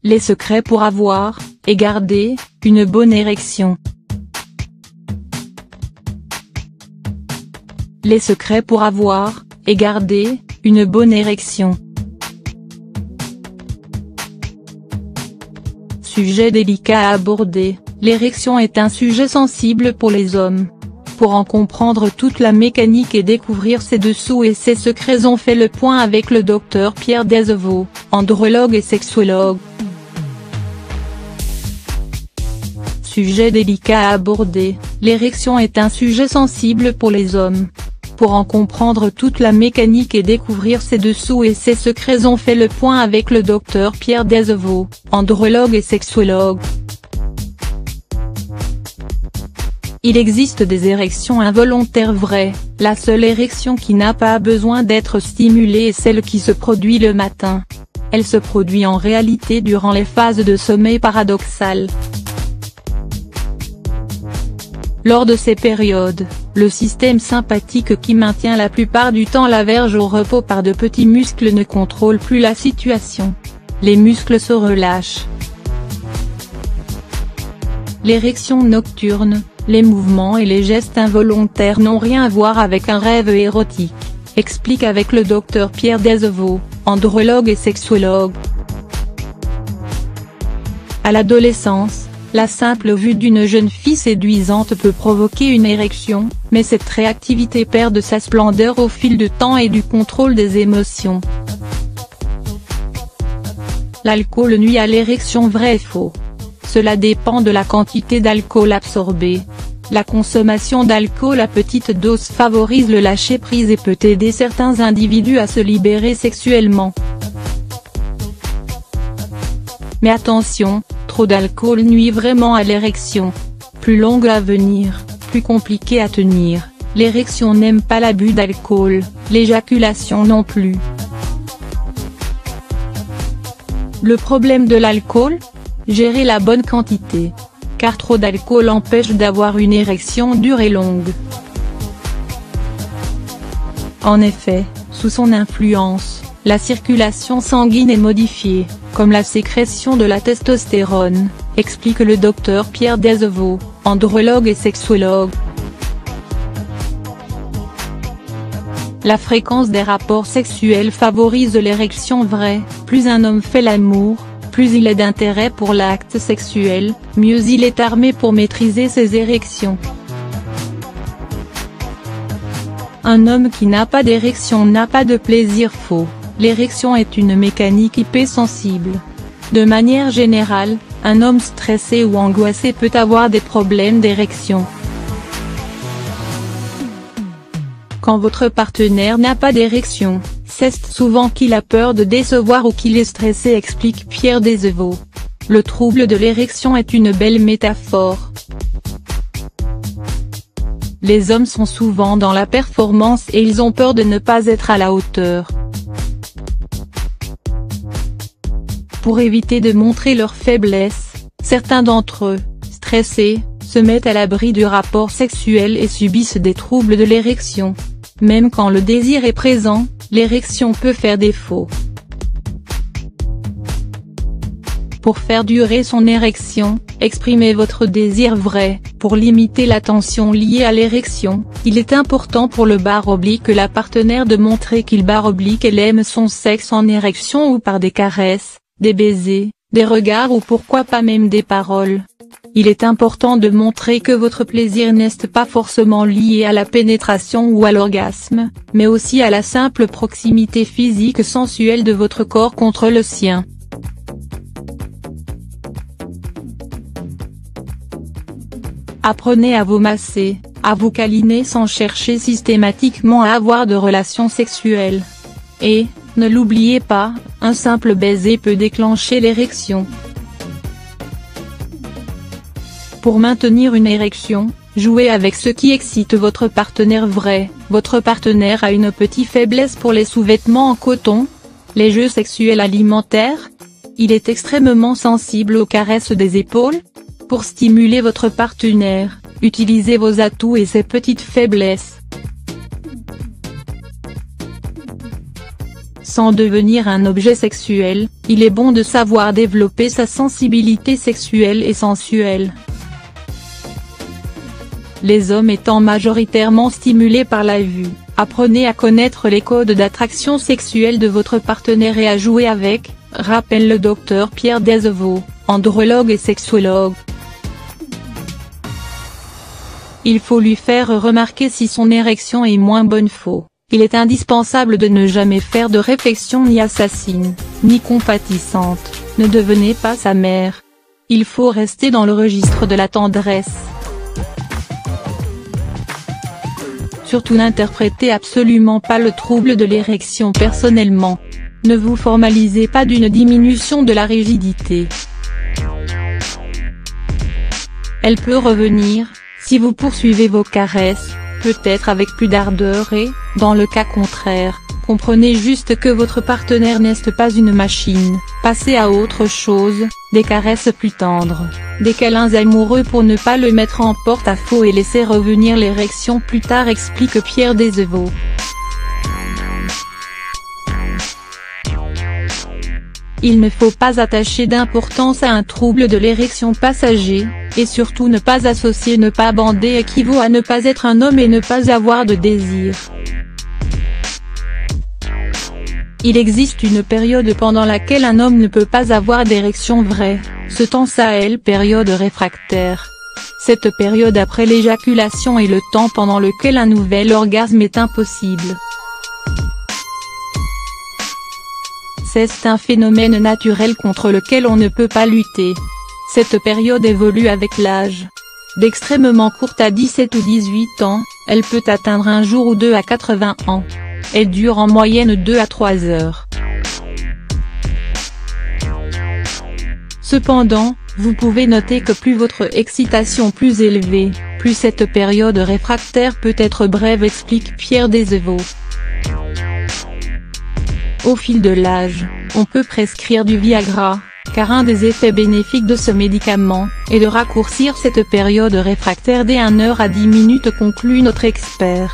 Les secrets pour avoir, et garder, une bonne érection. Les secrets pour avoir, et garder, une bonne érection. Sujet délicat à aborder, l'érection est un sujet sensible pour les hommes. Pour en comprendre toute la mécanique et découvrir ses dessous et ses secrets, on fait le point avec le docteur Pierre Desvaux, andrologue et sexologue. Sujet délicat à aborder, l'érection est un sujet sensible pour les hommes. Pour en comprendre toute la mécanique et découvrir ses dessous et ses secrets, on fait le point avec le docteur Pierre Desvaux, andrologue et sexologue. Il existe des érections involontaires vraies, la seule érection qui n'a pas besoin d'être stimulée est celle qui se produit le matin. Elle se produit en réalité durant les phases de sommeil paradoxal. Lors de ces périodes, le système sympathique qui maintient la plupart du temps la verge au repos par de petits muscles ne contrôle plus la situation. Les muscles se relâchent. L'érection nocturne, les mouvements et les gestes involontaires n'ont rien à voir avec un rêve érotique, explique avec le docteur Pierre Desvaux, andrologue et sexologue. À l'adolescence, la simple vue d'une jeune fille séduisante peut provoquer une érection, mais cette réactivité perd de sa splendeur au fil du temps et du contrôle des émotions. L'alcool nuit à l'érection, vrai et faux. Cela dépend de la quantité d'alcool absorbée. La consommation d'alcool à petite dose favorise le lâcher-prise et peut aider certains individus à se libérer sexuellement. Mais attention, trop d'alcool nuit vraiment à l'érection. Plus longue à venir, plus compliquée à tenir, l'érection n'aime pas l'abus d'alcool, l'éjaculation non plus. Le problème de l'alcool ? Gérer la bonne quantité. Car trop d'alcool empêche d'avoir une érection dure et longue. En effet, sous son influence, la circulation sanguine est modifiée, comme la sécrétion de la testostérone, explique le docteur Pierre Desvaux, andrologue et sexologue. La fréquence des rapports sexuels favorise l'érection vraie, plus un homme fait l'amour, plus il est d'intérêt pour l'acte sexuel, mieux il est armé pour maîtriser ses érections. Un homme qui n'a pas d'érection n'a pas de plaisir, faux. L'érection est une mécanique hypersensible. De manière générale, un homme stressé ou angoissé peut avoir des problèmes d'érection. Quand votre partenaire n'a pas d'érection, c'est souvent qu'il a peur de décevoir ou qu'il est stressé, explique Pierre Desvaux. Le trouble de l'érection est une belle métaphore. Les hommes sont souvent dans la performance et ils ont peur de ne pas être à la hauteur. Pour éviter de montrer leur faiblesse, certains d'entre eux, stressés, se mettent à l'abri du rapport sexuel et subissent des troubles de l'érection. Même quand le désir est présent, l'érection peut faire défaut. Pour faire durer son érection, exprimez votre désir vrai. Pour limiter la tension liée à l'érection, il est important pour le / la partenaire de montrer qu'il / elle aime son sexe en érection ou par des caresses, des baisers, des regards ou pourquoi pas même des paroles. Il est important de montrer que votre plaisir n'est pas forcément lié à la pénétration ou à l'orgasme, mais aussi à la simple proximité physique sensuelle de votre corps contre le sien. Apprenez à vous masser, à vous câliner sans chercher systématiquement à avoir de relations sexuelles. Et, ne l'oubliez pas, un simple baiser peut déclencher l'érection. Pour maintenir une érection, jouez avec ce qui excite votre partenaire vrai. Votre partenaire a une petite faiblesse pour les sous-vêtements en coton, les jeux sexuels alimentaires. Il est extrêmement sensible aux caresses des épaules. Pour stimuler votre partenaire, utilisez vos atouts et ses petites faiblesses. Sans devenir un objet sexuel, il est bon de savoir développer sa sensibilité sexuelle et sensuelle. Les hommes étant majoritairement stimulés par la vue, apprenez à connaître les codes d'attraction sexuelle de votre partenaire et à jouer avec, rappelle le docteur Pierre Desvaux, andrologue et sexologue. Il faut lui faire remarquer si son érection est moins bonne. Il est indispensable de ne jamais faire de réflexion ni assassine, ni compatissante, ne devenez pas sa mère. Il faut rester dans le registre de la tendresse. Surtout n'interprétez absolument pas le trouble de l'érection personnellement. Ne vous formalisez pas d'une diminution de la rigidité. Elle peut revenir, si vous poursuivez vos caresses, peut-être avec plus d'ardeur et, dans le cas contraire, comprenez juste que votre partenaire n'est pas une machine, passez à autre chose, des caresses plus tendres, des câlins amoureux pour ne pas le mettre en porte-à-faux et laisser revenir l'érection plus tard, explique Pierre Desvaux. Il ne faut pas attacher d'importance à un trouble de l'érection passager, et surtout ne pas associer ne pas bander équivaut à ne pas être un homme et ne pas avoir de désir. Il existe une période pendant laquelle un homme ne peut pas avoir d'érection vraie, ce temps s'appelle période réfractaire. Cette période après l'éjaculation est le temps pendant lequel un nouvel orgasme est impossible. C'est un phénomène naturel contre lequel on ne peut pas lutter. Cette période évolue avec l'âge. D'extrêmement courte à 17 ou 18 ans, elle peut atteindre un jour ou deux à 80 ans. Elle dure en moyenne 2 à 3 heures. Cependant, vous pouvez noter que plus votre excitation plus élevée, plus cette période réfractaire peut être brève, explique Pierre Desvaux. Au fil de l'âge, on peut prescrire du Viagra, car un des effets bénéfiques de ce médicament est de raccourcir cette période réfractaire d'1 heure à 10 minutes, conclut notre expert.